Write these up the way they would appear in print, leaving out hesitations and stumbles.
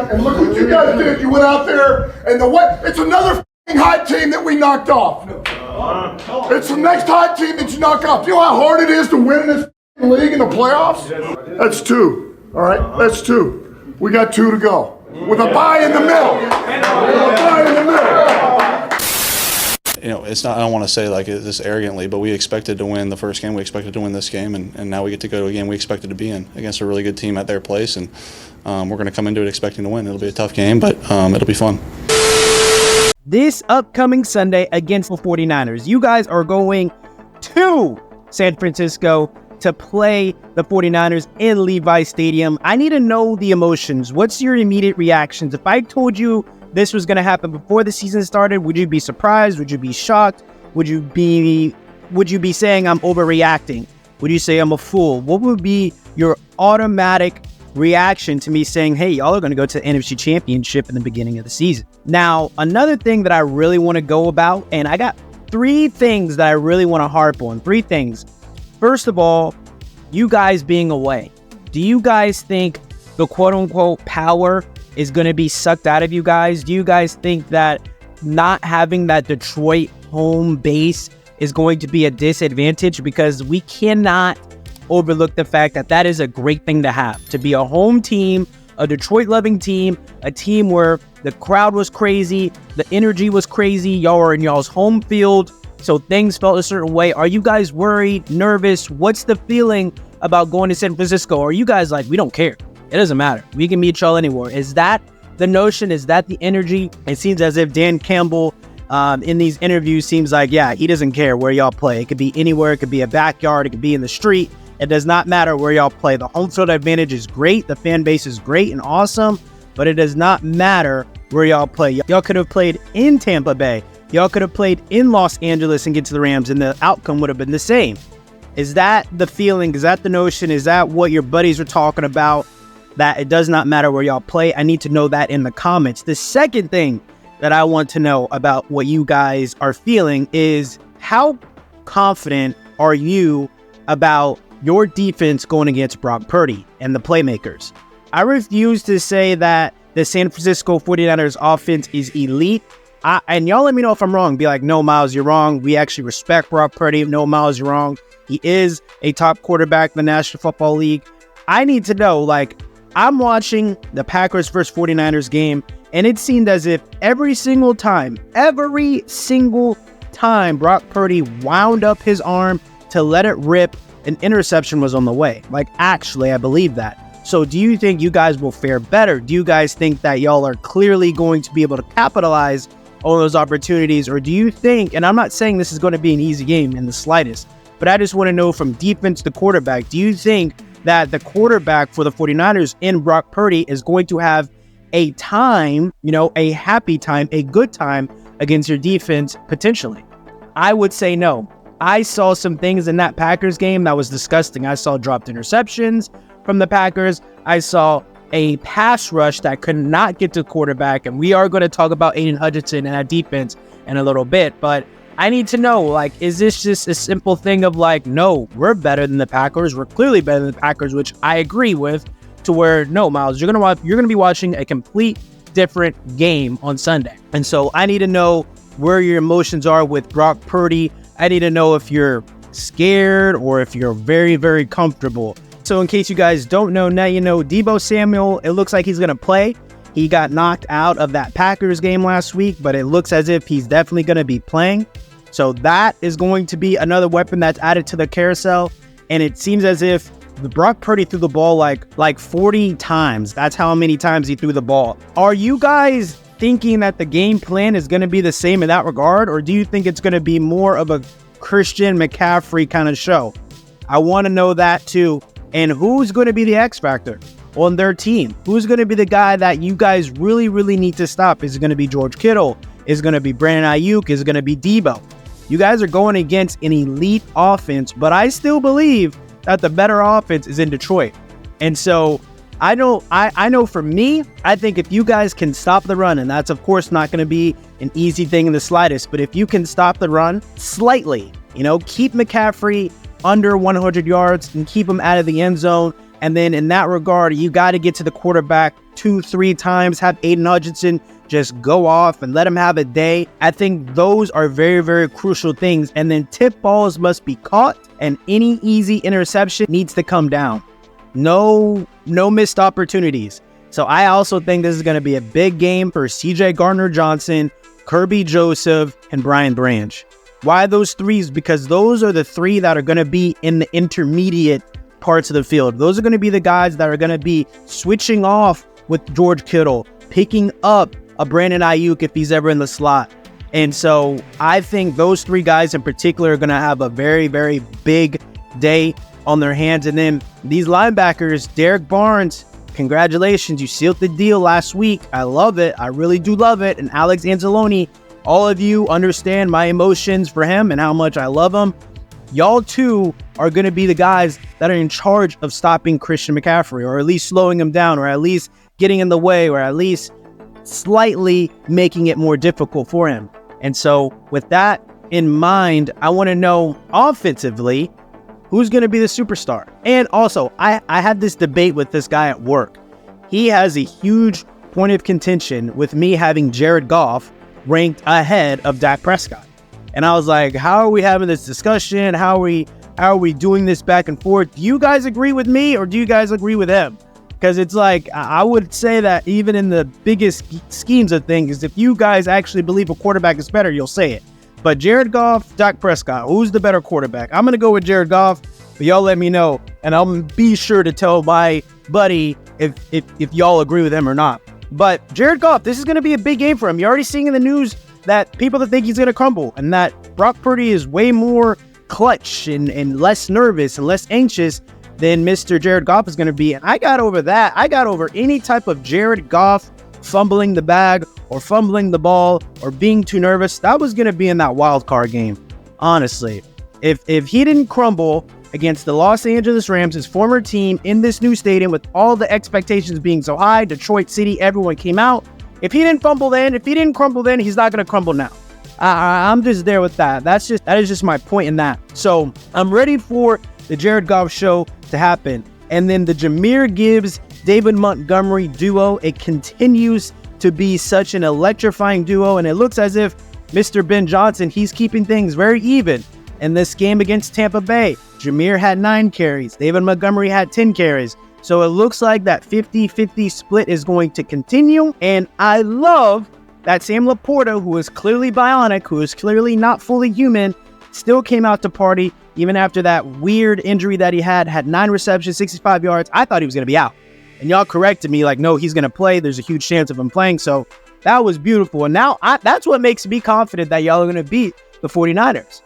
on, and look what you guys did. You went out there, and it's another hot team that we knocked off. It's the next hot team that you knock off. You know how hard it is to win in this league in the playoffs? That's 2. All right, that's 2. We got 2 to go. With a bye in the middle. You know, it's not. I don't want to say like this arrogantly, but we expected to win the first game. We expected to win this game, and now we get to go to a game we expected to be in against a really good team at their place, and we're going to come into it expecting to win. It'll be a tough game, but it'll be fun. This upcoming Sunday against the 49ers, you guys are going to San Francisco to play the 49ers in Levi Stadium. I need to know the emotions. What's your immediate reactions? If I told you this was going to happen before the season started, would you be surprised? Would you be shocked? Would you be saying I'm overreacting? Would you say I'm a fool? What would be your automatic reaction to me saying, hey, y'all are going to go to the NFC Championship in the beginning of the season? Now, another thing that I really want to go about, and I got 3 things that I really want to harp on. 3 things. First of all, you guys being away. Do you guys think the quote-unquote power is going to be sucked out of you guys? Do you guys think that not having that Detroit home base is going to be a disadvantage? Because we cannot overlook the fact that that is a great thing to have. To be a home team, a Detroit-loving team, a team where the crowd was crazy, the energy was crazy, y'all were in y'all's home field, so things felt a certain way. Are you guys worried, nervous? What's the feeling about going to San Francisco? Are you guys like, we don't care? It doesn't matter. We can meet y'all anywhere. Is that the notion? Is that the energy? It seems as if Dan Campbell in these interviews seems like, yeah, he doesn't care where y'all play. It could be anywhere. It could be a backyard. It could be in the street. It does not matter where y'all play. The home field advantage is great. The fan base is great and awesome, but it does not matter where y'all play. Y'all could have played in Tampa Bay. Y'all could have played in Los Angeles and get to the Rams, and the outcome would have been the same. Is that the feeling? Is that the notion? Is that what your buddies are talking about? That it does not matter where y'all play? I need to know that in the comments. The second thing that I want to know about what you guys are feeling is how confident are you about your defense going against Brock Purdy and the playmakers? I refuse to say that the San Francisco 49ers offense is elite. And y'all let me know if I'm wrong. Be like, no, Miles, you're wrong. We actually respect Brock Purdy. No, Miles, you're wrong. He is a top quarterback in the National Football League. I need to know, like, I'm watching the Packers versus 49ers game, and it seemed as if every single time Brock Purdy wound up his arm to let it rip, an interception was on the way. Like, actually, I believe that. So do you think you guys will fare better? Do you guys think that y'all are clearly going to be able to capitalize on those opportunities? Or do you think, and I'm not saying this is going to be an easy game in the slightest, but I just want to know from defense to quarterback, do you think that the quarterback for the 49ers in Brock Purdy is going to have a time, a happy time, a good time against your defense potentially? I would say no. I saw some things in that Packers game that was disgusting. I saw dropped interceptions from the Packers. I saw a pass rush that could not get to the quarterback, and we are going to talk about Aiden Hutchinson and that defense in a little bit, but I need to know, like, is this just a simple thing of like, no, we're better than the Packers. We're clearly better than the Packers, which I agree with, to where, no, Miles, you're going to be watching a complete different game on Sunday. And so I need to know where your emotions are with Brock Purdy. I need to know if you're scared or if you're very, very comfortable. So in case you guys don't know, now you know Deebo Samuel, it looks like he's going to play. He got knocked out of that Packers game last week, but it looks as if he's definitely going to be playing. So that is going to be another weapon that's added to the carousel. And it seems as if Brock Purdy threw the ball like 40 times. That's how many times he threw the ball. Are you guys thinking that the game plan is going to be the same in that regard? Or do you think it's going to be more of a Christian McCaffrey kind of show? I want to know that too. And who's going to be the X factor on their team? Who's going to be the guy that you guys really, really need to stop? Is it going to be George Kittle? Is it going to be Brandon Ayuk? Is it going to be Deebo? You guys are going against an elite offense, but I still believe that the better offense is in Detroit. And so I know for me, I think if you guys can stop the run, and that's of course not going to be an easy thing in the slightest, but if you can stop the run slightly, keep McCaffrey under 100 yards and keep him out of the end zone And then in that regard, you got to get to the quarterback 2-3 times, have Aiden Hutchinson just go off and let him have a day. I think those are very, very crucial things. And then tip balls must be caught, and any easy interception needs to come down. No missed opportunities. So I also think this is going to be a big game for CJ Gardner-Johnson, Kirby Joseph, and Brian Branch. Why those threes? Because those are the three that are going to be in the intermediate parts of the field. Those are going to be the guys that are going to be switching off with George Kittle, picking up a Brandon Ayuk if he's ever in the slot. And so I think those three guys in particular are going to have a very, very big day on their hands. And then these linebackers, Derek Barnes, congratulations, you sealed the deal last week. I love it. I really do love it. And Alex Anzalone, all of you understand my emotions for him and how much I love him. Y'all too are going to be the guys that are in charge of stopping Christian McCaffrey, or at least slowing him down, or at least getting in the way, or at least slightly making it more difficult for him. And so with that in mind, I want to know offensively, who's going to be the superstar? And also, I had this debate with this guy at work. He has a huge point of contention with me having Jared Goff ranked ahead of Dak Prescott. And I was like, how are we having this discussion? How are we doing this back and forth? Do you guys agree with me, or do you guys agree with him? Because it's like, I would say that even in the biggest schemes of things, if you guys actually believe a quarterback is better, you'll say it. But Jared Goff, Dak Prescott, who's the better quarterback? I'm going to go with Jared Goff, but y'all let me know. And I'll be sure to tell my buddy if y'all agree with him or not. But Jared Goff, this is going to be a big game for him. You're already seeing in the news that people that think he's going to crumble, and that Brock Purdy is way more clutch and less nervous and less anxious than Mr. Jared Goff is going to be. And I got over that. I got over any type of Jared Goff fumbling the bag or fumbling the ball or being too nervous. That was going to be in that wild card game. Honestly, if he didn't crumble against the Los Angeles Rams, his former team, in this new stadium with all the expectations being so high, Detroit City, everyone came out. If he didn't fumble then, if he didn't crumble then, he's not going to crumble now. I'm just there with that. That is just my point in that. So I'm ready for the Jared Goff show to happen. And then the Jahmyr Gibbs, David Montgomery duo, it continues to be such an electrifying duo. And it looks as if Mr. Ben Johnson, he's keeping things very even in this game against Tampa Bay. Jahmyr had 9 carries. David Montgomery had 10 carries. So it looks like that 50-50 split is going to continue. And I love that Sam Laporta, who is clearly bionic, who is clearly not fully human, still came out to party even after that weird injury that he had 9 receptions, 65 yards. I thought he was going to be out. And y'all corrected me like, no, he's going to play. There's a huge chance of him playing. So that was beautiful. And now that's what makes me confident that y'all are going to beat the 49ers.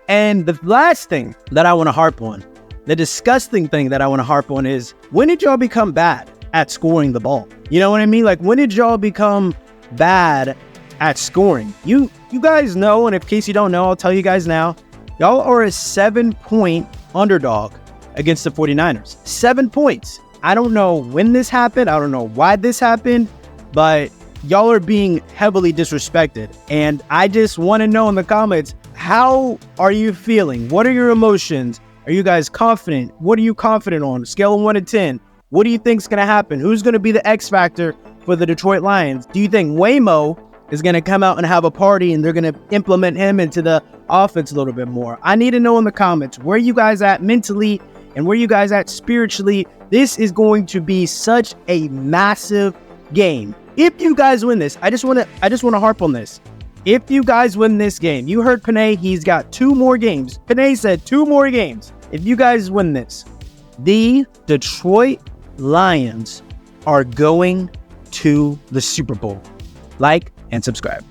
And the last thing that I want to harp on, the disgusting thing that I want to harp on is, when did y'all become bad at scoring the ball? You know what I mean? Like, when did y'all become bad at scoring? You guys know, and in case you don't know, I'll tell you guys now. Y'all are a 7-point underdog against the 49ers. 7 points. I don't know when this happened. I don't know why this happened, but y'all are being heavily disrespected. And I just want to know in the comments, how are you feeling? What are your emotions? Are you guys confident? What are you confident on? Scale of 1 to 10. What do you think is going to happen? Who's going to be the X factor for the Detroit Lions? Do you think Waymo is going to come out and have a party and they're going to implement him into the offense a little bit more? I need to know in the comments, where you guys at mentally and where you guys at spiritually. This is going to be such a massive game. If you guys win this, I just want to harp on this. If you guys win this game, you heard Panay, he's got 2 more games. Panay said 2 more games. If you guys win this, the Detroit Lions are going to the Super Bowl. Like and subscribe.